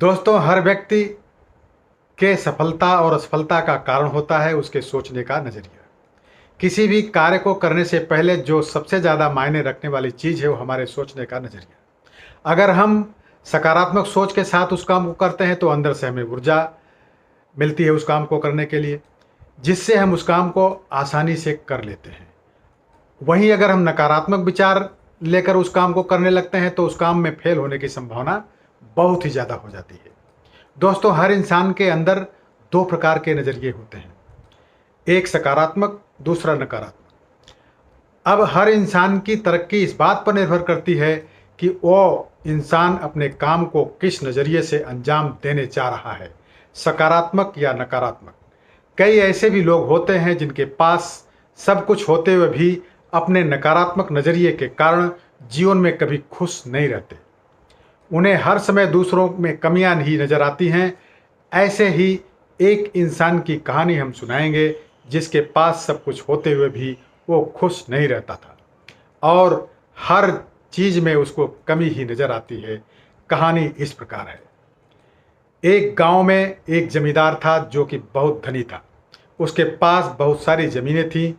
दोस्तों, हर व्यक्ति के सफलता और असफलता का कारण होता है उसके सोचने का नज़रिया। किसी भी कार्य को करने से पहले जो सबसे ज़्यादा मायने रखने वाली चीज़ है वो हमारे सोचने का नज़रिया। अगर हम सकारात्मक सोच के साथ उस काम को करते हैं तो अंदर से हमें ऊर्जा मिलती है उस काम को करने के लिए, जिससे हम उस काम को आसानी से कर लेते हैं। वहीं अगर हम नकारात्मक विचार लेकर उस काम को करने लगते हैं तो उस काम में फेल होने की संभावना बहुत ही ज़्यादा हो जाती है। दोस्तों, हर इंसान के अंदर दो प्रकार के नज़रिए होते हैं, एक सकारात्मक, दूसरा नकारात्मक। अब हर इंसान की तरक्की इस बात पर निर्भर करती है कि वो इंसान अपने काम को किस नज़रिए से अंजाम देने जा रहा है, सकारात्मक या नकारात्मक। कई ऐसे भी लोग होते हैं जिनके पास सब कुछ होते हुए भी अपने नकारात्मक नज़रिए के कारण जीवन में कभी खुश नहीं रहते। उन्हें हर समय दूसरों में कमियां ही नज़र आती हैं। ऐसे ही एक इंसान की कहानी हम सुनाएंगे जिसके पास सब कुछ होते हुए भी वो खुश नहीं रहता था और हर चीज़ में उसको कमी ही नज़र आती है। कहानी इस प्रकार है। एक गांव में एक जमींदार था जो कि बहुत धनी था। उसके पास बहुत सारी ज़मीनें थीं,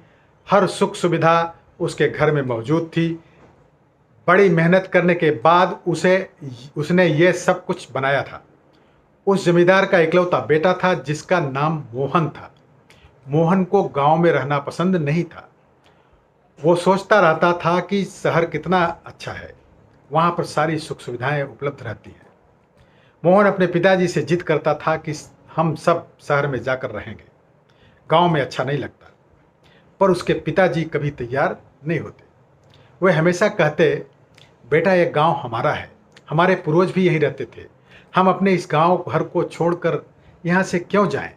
हर सुख सुविधा उसके घर में मौजूद थी। बड़ी मेहनत करने के बाद उसने ये सब कुछ बनाया था। उस जमींदार का इकलौता बेटा था जिसका नाम मोहन था। मोहन को गांव में रहना पसंद नहीं था। वो सोचता रहता था कि शहर कितना अच्छा है, वहाँ पर सारी सुख सुविधाएं उपलब्ध रहती हैं। मोहन अपने पिताजी से जिद करता था कि हम सब शहर में जाकर रहेंगे, गांव में अच्छा नहीं लगता। पर उसके पिताजी कभी तैयार नहीं होते। वे हमेशा कहते, बेटा ये गांव हमारा है, हमारे पूर्वज भी यहीं रहते थे, हम अपने इस गांव घर को छोड़कर यहाँ से क्यों जाएं।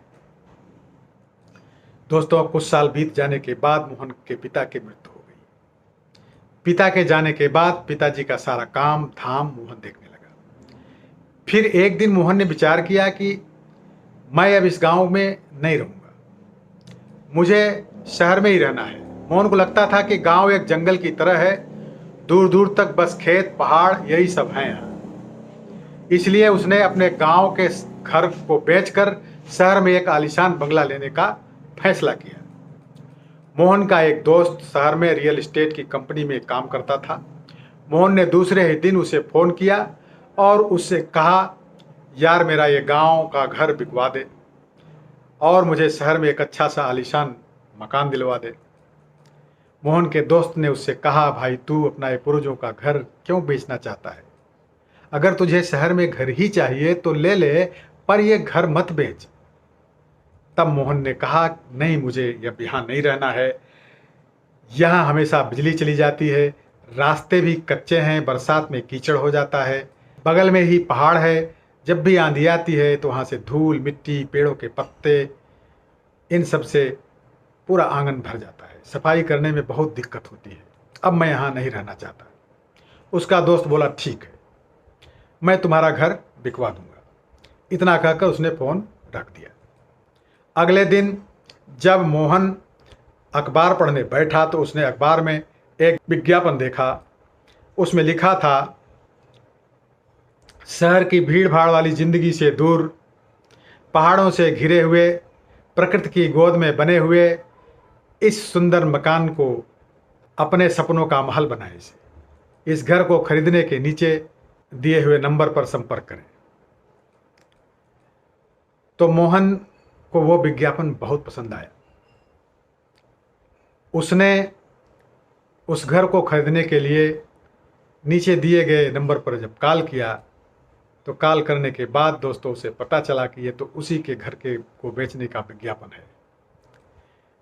दोस्तों, कुछ साल बीत जाने के बाद मोहन के पिता की मृत्यु हो गई। पिता के जाने के बाद पिताजी का सारा काम धाम मोहन देखने लगा। फिर एक दिन मोहन ने विचार किया कि मैं अब इस गांव में नहीं रहूँगा, मुझे शहर में ही रहना है। मोहन को लगता था कि गांव एक जंगल की तरह है, दूर दूर तक बस खेत पहाड़ यही सब हैं यहाँ। इसलिए उसने अपने गांव के घर को बेचकर शहर में एक आलीशान बंगला लेने का फैसला किया। मोहन का एक दोस्त शहर में रियल एस्टेट की कंपनी में काम करता था। मोहन ने दूसरे ही दिन उसे फ़ोन किया और उससे कहा, यार मेरा ये गांव का घर बिकवा दे और मुझे शहर में एक अच्छा सा आलीशान मकान दिलवा दे। मोहन के दोस्त ने उससे कहा, भाई तू अपना ये पूर्वजों का घर क्यों बेचना चाहता है? अगर तुझे शहर में घर ही चाहिए तो ले ले, पर ये घर मत बेच। तब मोहन ने कहा, नहीं, मुझे अब यहाँ नहीं रहना है, यहाँ हमेशा बिजली चली जाती है, रास्ते भी कच्चे हैं, बरसात में कीचड़ हो जाता है, बगल में ही पहाड़ है, जब भी आंधी आती है तो वहाँ से धूल मिट्टी पेड़ों के पत्ते इन सब से पूरा आंगन भर जाता है, सफाई करने में बहुत दिक्कत होती है, अब मैं यहाँ नहीं रहना चाहता। उसका दोस्त बोला, ठीक है, मैं तुम्हारा घर बिकवा दूंगा। इतना कहकर उसने फ़ोन रख दिया। अगले दिन जब मोहन अखबार पढ़ने बैठा तो उसने अखबार में एक विज्ञापन देखा। उसमें लिखा था, शहर की भीड़ भाड़ वाली ज़िंदगी से दूर, पहाड़ों से घिरे हुए, प्रकृति की गोद में बने हुए इस सुंदर मकान को अपने सपनों का महल बनाएं। इस घर को खरीदने के नीचे दिए हुए नंबर पर संपर्क करें। तो मोहन को वो विज्ञापन बहुत पसंद आया। उसने उस घर को खरीदने के लिए नीचे दिए गए नंबर पर जब कॉल किया तो कॉल करने के बाद दोस्तों उसे पता चला कि ये तो उसी के घर के को बेचने का विज्ञापन है।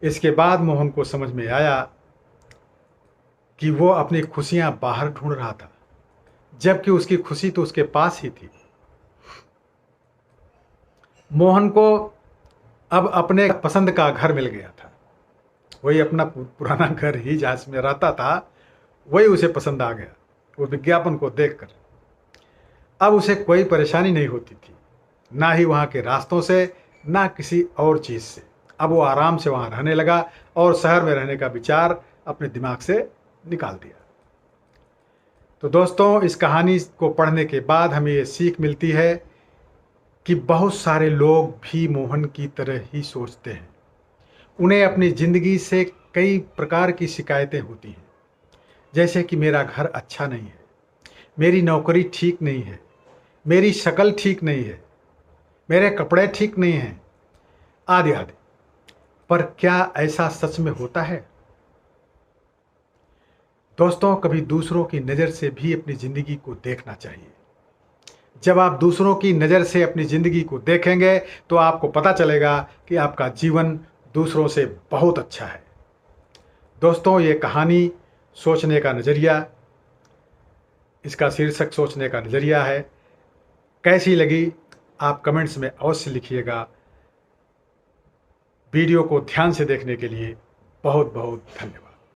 इसके बाद मोहन को समझ में आया कि वो अपनी खुशियां बाहर ढूंढ रहा था, जबकि उसकी खुशी तो उसके पास ही थी। मोहन को अब अपने पसंद का घर मिल गया था। वही अपना पुराना घर ही जहाँ में रहता था, वही उसे पसंद आ गया वो विज्ञापन को देखकर। अब उसे कोई परेशानी नहीं होती थी, ना ही वहाँ के रास्तों से, ना किसी और चीज़ से। अब वो आराम से वहाँ रहने लगा और शहर में रहने का विचार अपने दिमाग से निकाल दिया। तो दोस्तों, इस कहानी को पढ़ने के बाद हमें ये सीख मिलती है कि बहुत सारे लोग भी मोहन की तरह ही सोचते हैं। उन्हें अपनी ज़िंदगी से कई प्रकार की शिकायतें होती हैं, जैसे कि मेरा घर अच्छा नहीं है, मेरी नौकरी ठीक नहीं है, मेरी शक्ल ठीक नहीं है, मेरे कपड़े ठीक नहीं हैं, आदि आदि। पर क्या ऐसा सच में होता है? दोस्तों, कभी दूसरों की नज़र से भी अपनी ज़िंदगी को देखना चाहिए। जब आप दूसरों की नज़र से अपनी ज़िंदगी को देखेंगे तो आपको पता चलेगा कि आपका जीवन दूसरों से बहुत अच्छा है। दोस्तों, ये कहानी सोचने का नज़रिया, इसका शीर्षक सोचने का नज़रिया है। कैसी लगी आप कमेंट्स में अवश्य लिखिएगा। वीडियो को ध्यान से देखने के लिए बहुत बहुत धन्यवाद।